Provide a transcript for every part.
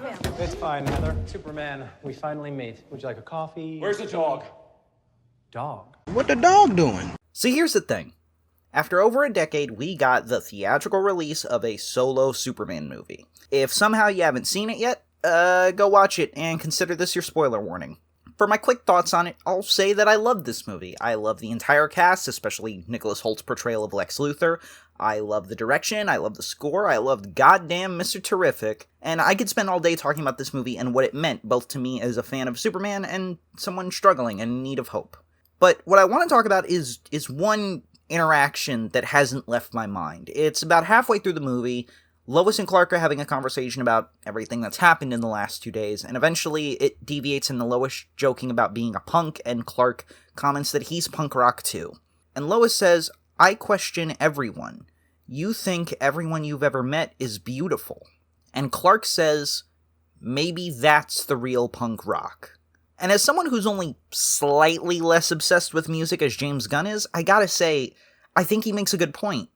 him. It's fine, Heather. Superman, we finally meet. Would you like a coffee? Where's the dog? Dog. What the dog doing? So here's the thing. After over a decade, we got the theatrical release of a solo Superman movie. If somehow you haven't seen it yet, go watch it and consider this your spoiler warning. For my quick thoughts on it, I'll say that I love this movie. I love the entire cast, especially Nicholas Hoult's portrayal of Lex Luthor. I love the direction, I love the score, I loved goddamn Mr. Terrific, and I could spend all day talking about this movie and what it meant, both to me as a fan of Superman and someone struggling and in need of hope. But what I want to talk about is one interaction that hasn't left my mind. It's about halfway through the movie. Lois and Clark are having a conversation about everything that's happened in the last 2 days, and eventually it deviates into Lois joking about being a punk, and Clark comments that he's punk rock too. And Lois says, "I question everyone. You think everyone you've ever met is beautiful." And Clark says, "Maybe that's the real punk rock." And as someone who's only slightly less obsessed with music as James Gunn is, I gotta say, I think he makes a good point.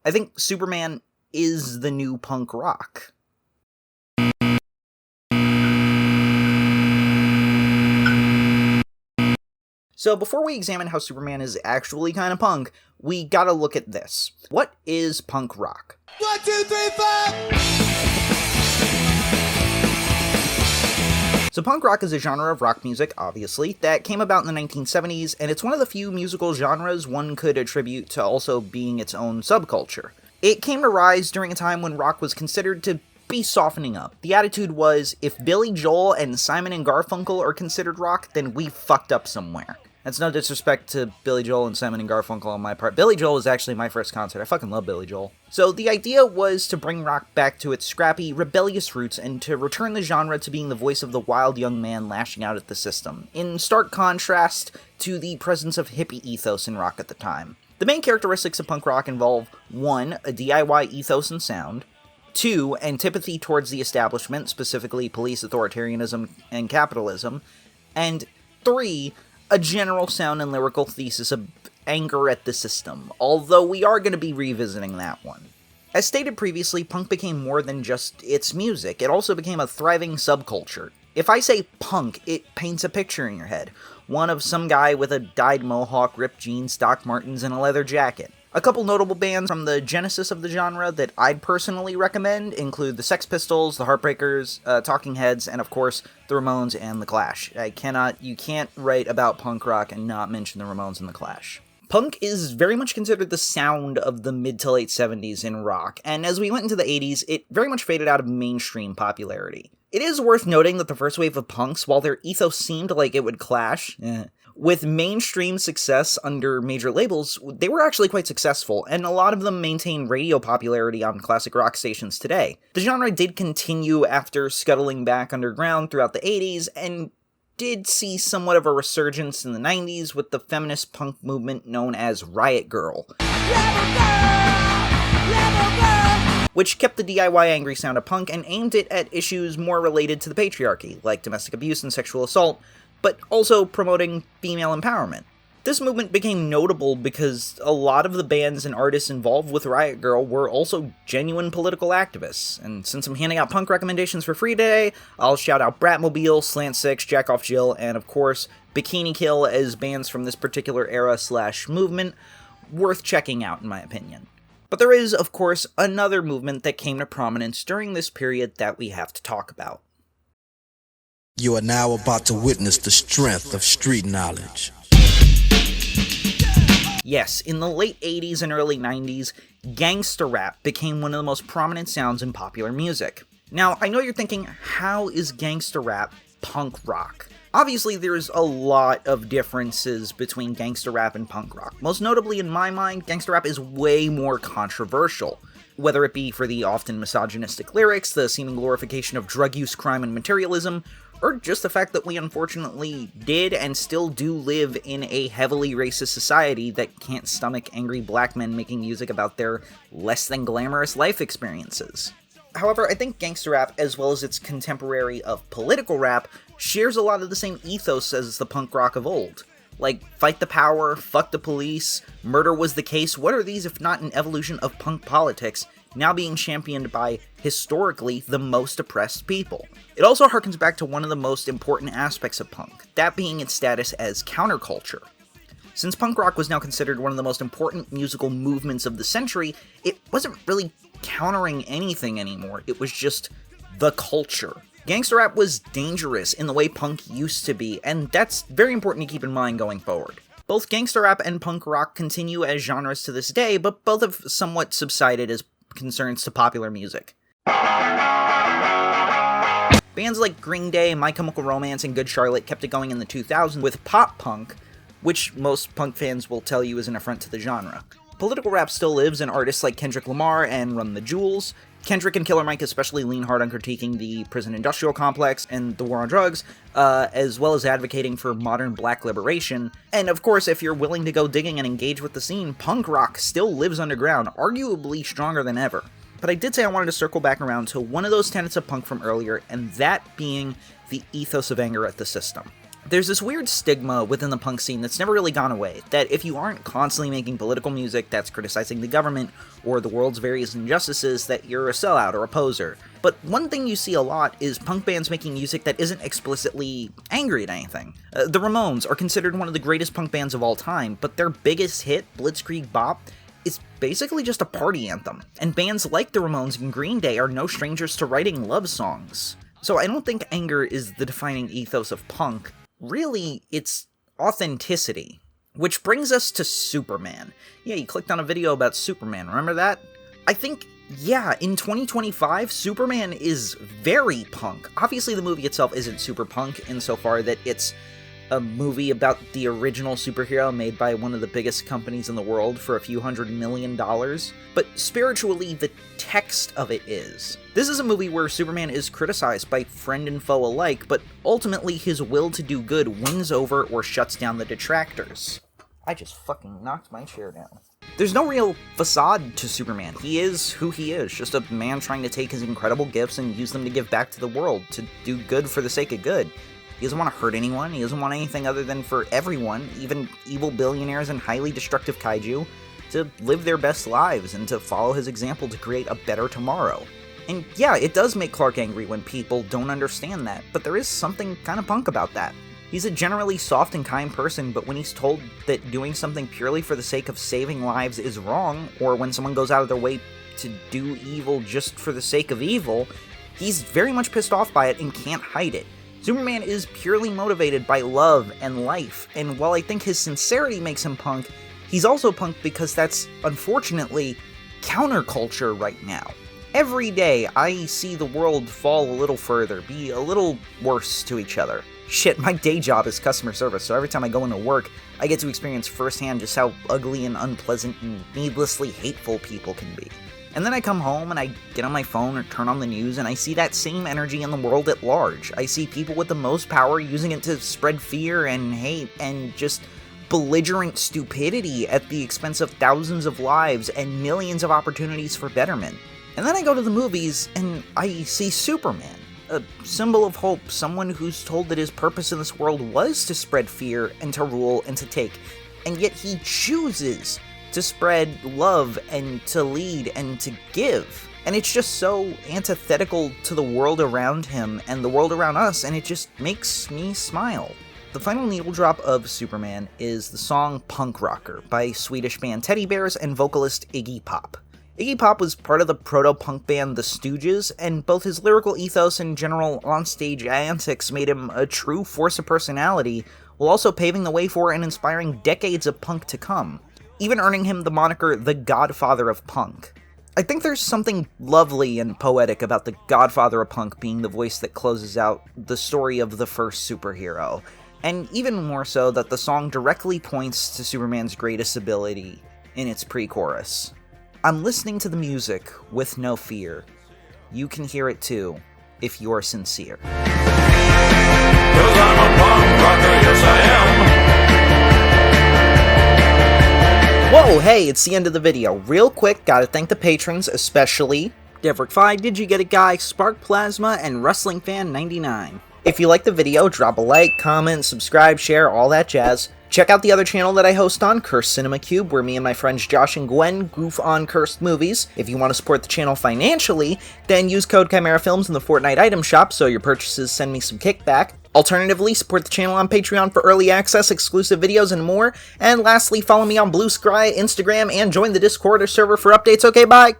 I think Superman is the new punk rock. So before we examine how Superman is actually kind of punk, we gotta look at this. What is punk rock? 1, 2, 3, 4! So punk rock is a genre of rock music, obviously, that came about in the 1970s, and it's one of the few musical genres one could attribute to also being its own subculture. It came to rise during a time when rock was considered to be softening up. The attitude was, if Billy Joel and Simon and Garfunkel are considered rock, then we fucked up somewhere. That's no disrespect to Billy Joel and Simon and Garfunkel on my part. Billy Joel was actually my first concert. I fucking love Billy Joel. So the idea was to bring rock back to its scrappy, rebellious roots and to return the genre to being the voice of the wild young man lashing out at the system, in stark contrast to the presence of hippie ethos in rock at the time. The main characteristics of punk rock involve 1. A DIY ethos and sound, 2. Antipathy towards the establishment, specifically police authoritarianism and capitalism, and 3. A general sound and lyrical thesis of anger at the system, although we are going to be revisiting that one. As stated previously, punk became more than just its music, it also became a thriving subculture. If I say punk, it paints a picture in your head. One of some guy with a dyed mohawk, ripped jeans, Doc Martens, and a leather jacket. A couple notable bands from the genesis of the genre that I'd personally recommend include the Sex Pistols, the Heartbreakers, Talking Heads, and of course, the Ramones and the Clash. You can't write about punk rock and not mention the Ramones and the Clash. Punk is very much considered the sound of the mid to late 70s in rock, and as we went into the 80s, it very much faded out of mainstream popularity. It is worth noting that the first wave of punks, while their ethos seemed like it would clash with mainstream success under major labels, they were actually quite successful, and a lot of them maintain radio popularity on classic rock stations today. The genre did continue after scuttling back underground throughout the 80s, and did see somewhat of a resurgence in the 90s with the feminist punk movement known as Riot Girl, which kept the DIY angry sound of punk and aimed it at issues more related to the patriarchy, like domestic abuse and sexual assault, but also promoting female empowerment. This movement became notable because a lot of the bands and artists involved with Riot Girl were also genuine political activists, and since I'm handing out punk recommendations for free today, I'll shout out Bratmobile, Slant Six, Jack Off Jill, and of course, Bikini Kill as bands from this particular era/movement, worth checking out in my opinion. But there is, of course, another movement that came to prominence during this period that we have to talk about. You are now about to witness the strength of street knowledge. Yes, in the late 80s and early 90s, gangster rap became one of the most prominent sounds in popular music. Now, I know you're thinking, how is gangster rap punk rock? Obviously, there's a lot of differences between gangster rap and punk rock. Most notably, in my mind, gangster rap is way more controversial. Whether it be for the often misogynistic lyrics, the seeming glorification of drug use, crime, and materialism, or just the fact that we unfortunately did and still do live in a heavily racist society that can't stomach angry black men making music about their less than glamorous life experiences. However, I think gangster rap, as well as its contemporary of political rap, shares a lot of the same ethos as the punk rock of old. like fight the power, fuck the police, murder was the case. What are these if not an evolution of punk politics, now being championed by, historically, the most oppressed people? It also harkens back to one of the most important aspects of punk, that being its status as counterculture. Since punk rock was now considered one of the most important musical movements of the century, it wasn't really countering anything anymore, it was just the culture. Gangster rap was dangerous in the way punk used to be, and that's very important to keep in mind going forward. Both gangster rap and punk rock continue as genres to this day, but both have somewhat subsided as concerns to popular music. Bands like Green Day, My Chemical Romance, and Good Charlotte kept it going in the 2000s with pop punk, which most punk fans will tell you is an affront to the genre. Political rap still lives in artists like Kendrick Lamar and Run the Jewels. Kendrick and Killer Mike especially lean hard on critiquing the prison-industrial complex and the war on drugs, as well as advocating for modern black liberation. And of course, if you're willing to go digging and engage with the scene, punk rock still lives underground, arguably stronger than ever. But I did say I wanted to circle back around to one of those tenets of punk from earlier, and that being the ethos of anger at the system. There's this weird stigma within the punk scene that's never really gone away, that if you aren't constantly making political music that's criticizing the government or the world's various injustices, that you're a sellout or a poser. But one thing you see a lot is punk bands making music that isn't explicitly angry at anything. The Ramones are considered one of the greatest punk bands of all time, but their biggest hit, Blitzkrieg Bop, is basically just a party anthem. And bands like the Ramones and Green Day are no strangers to writing love songs. So I don't think anger is the defining ethos of punk. Really, it's authenticity. Which brings us to Superman. Yeah, you clicked on a video about Superman, remember that? I think, yeah, in 2025, Superman is very punk. Obviously, the movie itself isn't super punk insofar that it's a movie about the original superhero made by one of the biggest companies in the world for a few $100 million, but spiritually, the text of it is. This is a movie where Superman is criticized by friend and foe alike, but ultimately his will to do good wins over or shuts down the detractors. I just fucking knocked my chair down. There's no real facade to Superman. He is who he is, just a man trying to take his incredible gifts and use them to give back to the world, to do good for the sake of good. He doesn't want to hurt anyone, he doesn't want anything other than for everyone, even evil billionaires and highly destructive kaiju, to live their best lives and to follow his example to create a better tomorrow. And yeah, it does make Clark angry when people don't understand that, but there is something kind of punk about that. He's a generally soft and kind person, but when he's told that doing something purely for the sake of saving lives is wrong, or when someone goes out of their way to do evil just for the sake of evil, he's very much pissed off by it and can't hide it. Superman is purely motivated by love and life, and while I think his sincerity makes him punk, he's also punk because that's, unfortunately, counterculture right now. Every day, I see the world fall a little further, be a little worse to each other. Shit, my day job is customer service, so every time I go into work, I get to experience firsthand just how ugly and unpleasant and needlessly hateful people can be. And then I come home and I get on my phone or turn on the news and I see that same energy in the world at large. I see people with the most power using it to spread fear and hate and just belligerent stupidity at the expense of thousands of lives and millions of opportunities for betterment. And then I go to the movies and I see Superman, a symbol of hope, someone who's told that his purpose in this world was to spread fear and to rule and to take, and yet he chooses to spread love and to lead and to give. And it's just so antithetical to the world around him and the world around us, and it just makes me smile. The final needle drop of Superman is the song Punk Rocker by Swedish band Teddy Bears and vocalist Iggy Pop. Iggy Pop was part of the proto-punk band The Stooges, and both his lyrical ethos and general onstage antics made him a true force of personality, while also paving the way for and inspiring decades of punk to come, even earning him the moniker the Godfather of Punk. I think there's something lovely and poetic about the Godfather of Punk being the voice that closes out the story of the first superhero, and even more so that the song directly points to Superman's greatest ability in its pre-chorus. I'm listening to the music with no fear. You can hear it too, if you're sincere. 'Cause I'm a punk rocker, yes I am. Whoa, hey, it's the end of the video. Real quick, gotta thank the patrons, especially Devrick 5, Did You Get It Guy, Spark Plasma, and Wrestling Fan 99. If you like the video, drop a like, comment, subscribe, share, all that jazz. Check out the other channel that I host on, Cursed Cinema Cube, where me and my friends Josh and Gwen goof on cursed movies. If you want to support the channel financially, then use code Chimera Films in the Fortnite item shop so your purchases send me some kickback. Alternatively, support the channel on Patreon for early access, exclusive videos, and more. And lastly, follow me on Blue Sky, Instagram, and join the Discord or server for updates. Okay, bye!